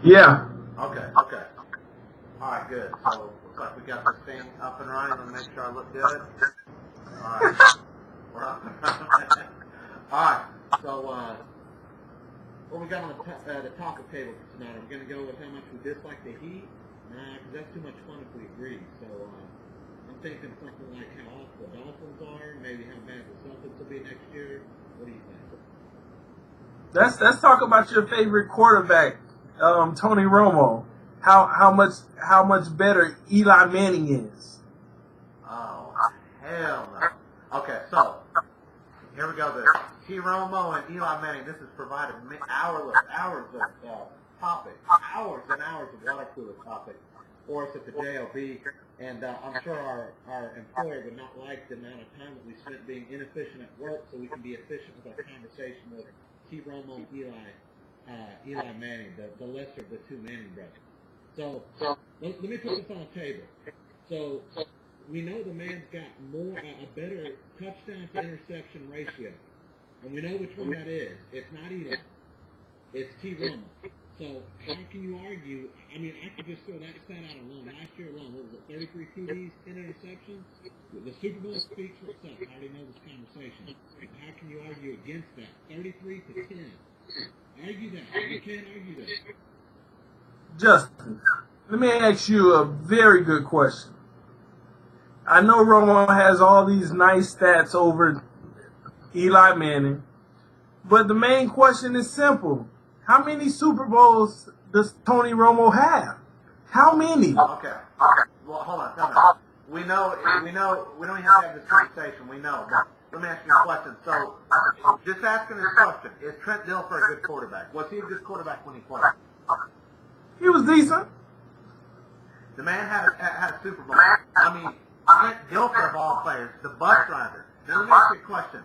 Yeah. Okay. All right, good. So looks like we got this thing up and running. Let me make sure I look good. All right. We're up and running. All right. So what we got on the topic table for tonight? Are we going to go with how much we dislike the Heat? Nah, because that's too much fun if we agree. So I'm thinking something like how awful the Dolphins are, maybe how bad the Celtics will be next year. What do you think? Let's talk about your favorite quarterback, Tony Romo. How much better Eli Manning is. Oh, hell no. Okay, so here we go. The T. Romo and Eli Manning. This has provided hours of topics, hours and hours of water cooler topics for us at the JLB. And I'm sure our employer would not like the amount of time that we spent being inefficient at work, so we can be efficient with our conversation with T. Romo and Eli Manning, the lesser of the two Manning brothers. So let me put this on the table. So we know the man's got a better touchdown to interception ratio, and we know which one that is. It's not Eli. It's T. Romo. So how can you argue? I mean, I could just throw that stat out alone. Last year alone, what was it, 33 TDs, 10 interceptions? The Super Bowl speaks for itself. I already know this conversation. How can you argue against that? 33 to 10. Argue that. You can't argue that. Justin, let me ask you a very good question. I know Romo has all these nice stats over Eli Manning, but the main question is simple. How many Super Bowls does Tony Romo have? How many? Okay. Well, hold on. No. We know, we don't even have to have this conversation. We know. But let me ask you a question. So, just asking this question, is Trent Dilfer a good quarterback? Was he a good quarterback when he played? He was decent. The man had a Super Bowl. I mean, Trent Dilfer of all players, the bus driver. Now let me ask you a question.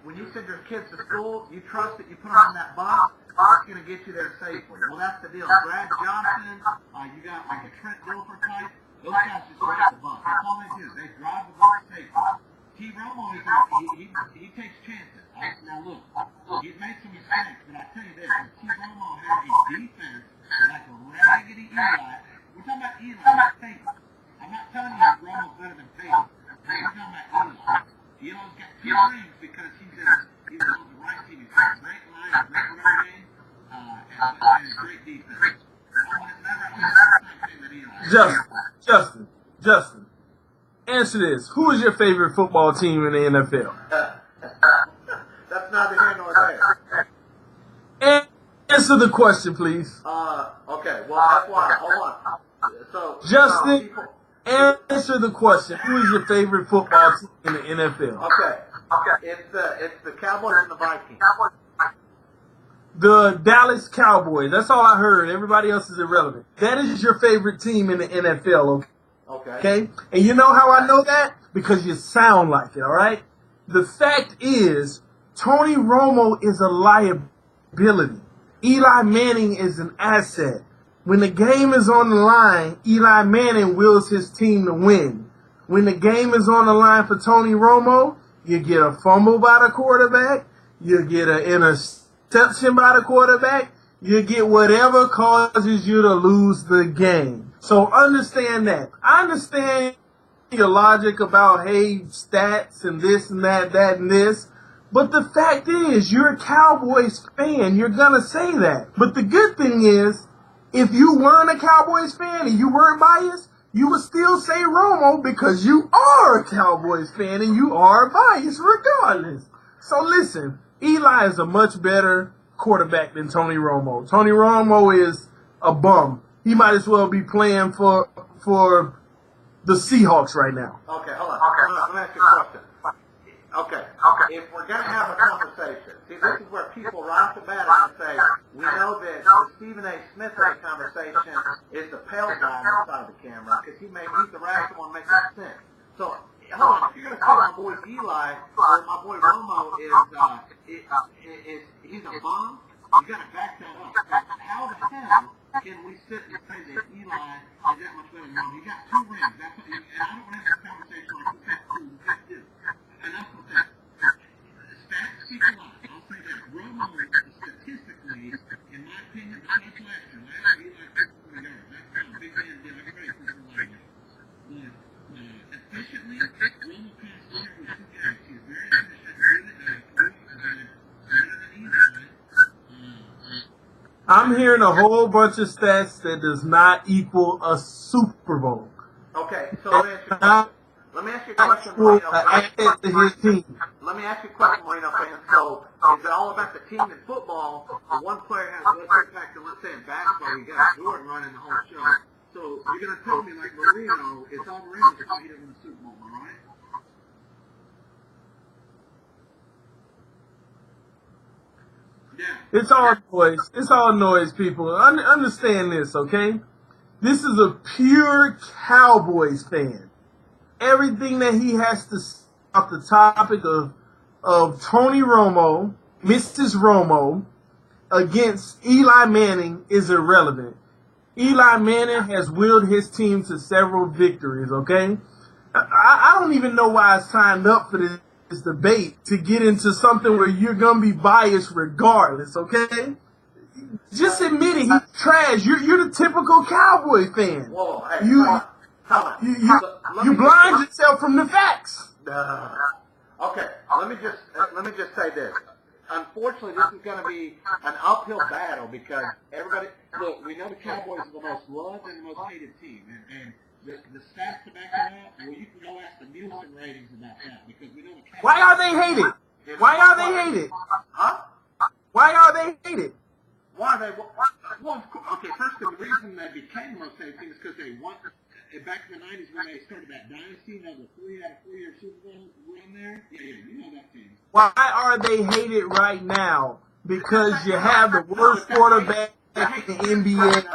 When you send your kids to school, you trust that you put them on that bus, it's going to get you there safely. Well, that's the deal. Brad Johnson, you got like a Trent Dilfer type. Those guys just drive the bus. That's all they do. They drive the bus safely. T. Romo he takes chances. Now look, he's made some mistakes, but I tell you this: T. Romo had a defense like a raggedy Eli. We're talking about Eli, not Peyton. I'm not telling you that Romo's better than Peyton. We're talking about Eli. Eli's got 2 rings because he's on the right team. He's got a great line, a great running game, and a great defense. Romo has never had the same thing that Eli. Justin, answer this. Who is your favorite football team in the NFL? That's neither here nor there. Answer the question, please. Okay. Well, that's why. Hold on. So, Justin, answer the question. Who is your favorite football team in the NFL? Okay. It's the Cowboys and the Vikings. The Dallas Cowboys. That's all I heard. Everybody else is irrelevant. That is your favorite team in the NFL, okay? And you know how I know that? Because you sound like it, all right? The fact is, Tony Romo is a liability. Eli Manning is an asset. When the game is on the line, Eli Manning wills his team to win. When the game is on the line for Tony Romo, you get a fumble by the quarterback, you get an interception by the quarterback, you get whatever causes you to lose the game. So understand that. I understand your logic about, hey, stats and this and that and this. But the fact is, you're a Cowboys fan. You're going to say that. But the good thing is, if you weren't a Cowboys fan and you weren't biased, you would still say Romo because you are a Cowboys fan and you are biased regardless. So listen, Eli is a much better quarterback than Tony Romo. Tony Romo is a bum. He might as well be playing for the Seahawks right now. Okay, hold on. Let me ask you a question. Okay. If we're going to have a conversation, see, this is where people right off the bat are going to say, we know that the Stephen A. Smith of the conversation is the pale guy on the side of the camera because he's the rational one making sense. So, hold on. If you're going to say my boy Eli or my boy Romo is he's a bum, you got to back that up. How the hell can we sit and say that Eli is that much better than Romo? He got 2 rings. That's what, and I don't want to have this conversation like who got 2, who got 2. Enough with that. Stats speak a lot. I'll say that. Romo, statistically, in my opinion, besides last efficiently. Romo passed over with 2 guys. He's very efficient, really better than Eli. I'm hearing a whole bunch of stats that does not equal a Super Bowl. Okay, so let me ask you a question. Let me ask you a question, Marino. Let me ask you a question, Marino fans. So, is it all about the team in football? Or one player has less impact than, let's say, in basketball, you got Jordan running the whole show. So, you're going to tell me, like Marino, it's all Marino that's why he doesn't win the Super Bowl, am I right? Yeah. It's all noise. It's all noise, people. Understand this, okay? This is a pure Cowboys fan. Everything that he has to say about the topic of Tony Romo, Mrs. Romo, against Eli Manning is irrelevant. Eli Manning has willed his team to several victories, okay? I don't even know why I signed up for this debate to get into something where you're going to be biased regardless, okay? Just admit it. He's trash. You're the typical Cowboy fan. Whoa, hey, you blind yourself from the facts. Okay, let me just say this. Unfortunately, this is going to be an uphill battle because everybody. Look, we know the Cowboys are the most loved and the most hated team, and the stats to back that up. Well, you can go ask the Nielsen ratings about that because we know the Cowboys. Why are they hated? Why are they hated? Huh? Why are they hated? Why are they? Well, okay. First, the reason they became the most hated team is because they won. Back in the 90s when they started that dynasty, that was a 3 out of 4-year Super Bowl run there. Yeah, you know that team. Why are they hated right now? Because you have the worst quarterback in the NBA.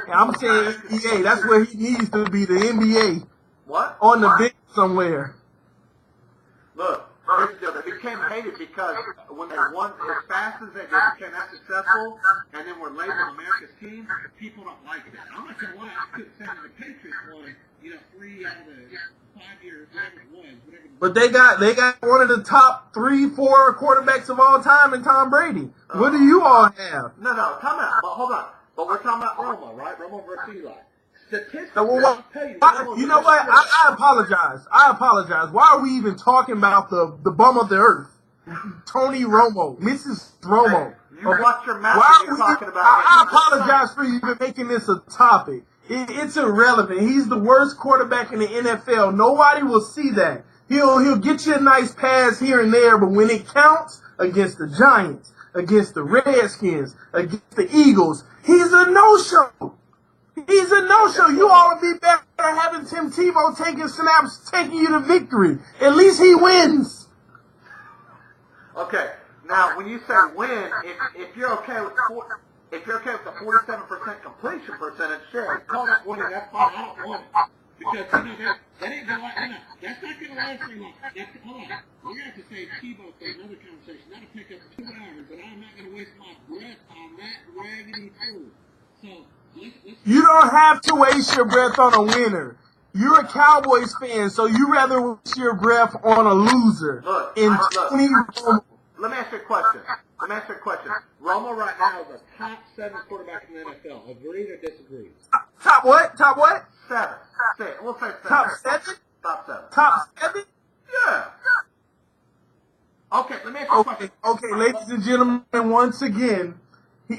I'm saying NBA. That's where he needs to be, the NBA. What? On the bench somewhere. Look, they became hated because when they won as fast as they did, became that successful, and then were labeled America's team, people don't like that. I'm not going to lie, I couldn't say that the Patriots won, 3 out of the 5 years, whatever it was. But they got one of the top 3-4 quarterbacks of all time in Tom Brady. What do you all have? No, come out. But hold on. But we're talking about Romo, right? Romo versus Eli. Statistically, you know what? I apologize. Why are we even talking about the bum of the earth? Tony Romo, Mrs. Romo. Hey, you watch your mouth when you're talking about I apologize for even making this a topic. It's irrelevant. He's the worst quarterback in the NFL. Nobody will see that. He'll get you a nice pass here and there, but when it counts against the Giants, against the Redskins, against the Eagles, he's a no-show. He's a no-show. You all would be better having Tim Tebow taking snaps, taking you to victory. At least he wins. Okay. Now, when you say win, if you're okay with the 47% completion percentage, sure, call that winning. That's fine. I don't want it because that ain't gonna last. That's not gonna last very long. Hold on. We're gonna have to save Tebow for another conversation. That'll take up 2 hours, but I'm not gonna waste my breath on that raggedy fool. So. You don't have to waste your breath on a winner. You're a Cowboys fan, so you rather waste your breath on a loser. Look, let me ask you a question. Romo right now is a top 7 quarterback in the NFL. Agreed or disagreed? Top what? Top what? 7. We'll say 7. Top 7? Top 7. Top 7? Yeah. Okay, let me ask you a question. Okay, ladies and gentlemen, once again,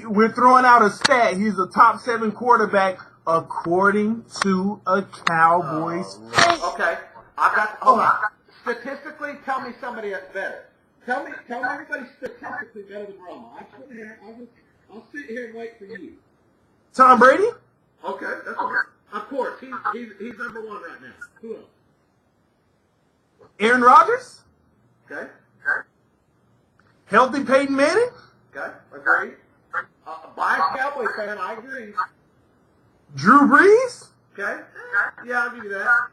we're throwing out a stat. He's a top 7 quarterback according to a Cowboys. Okay, hold on. Statistically, tell me somebody that's better. Tell me everybody statistically better than Romo. I'll sit here and wait for you. Tom Brady? Okay, that's okay. Of course, he's number 1 right now. Who else? Aaron Rodgers? Okay. Healthy Peyton Manning? Okay, agreed. Biased Cowboy fan, I agree. Drew Brees? Okay. Yeah, I'll give you that.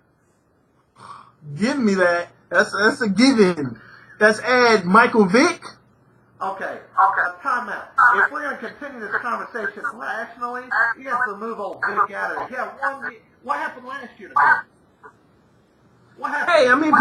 Give me that. That's a given. Let's add Michael Vick. Okay. Time out. If we're going to continue this conversation rationally, you have to move old Vick out of it. Yeah, what happened last year to him? What happened? Hey, I mean,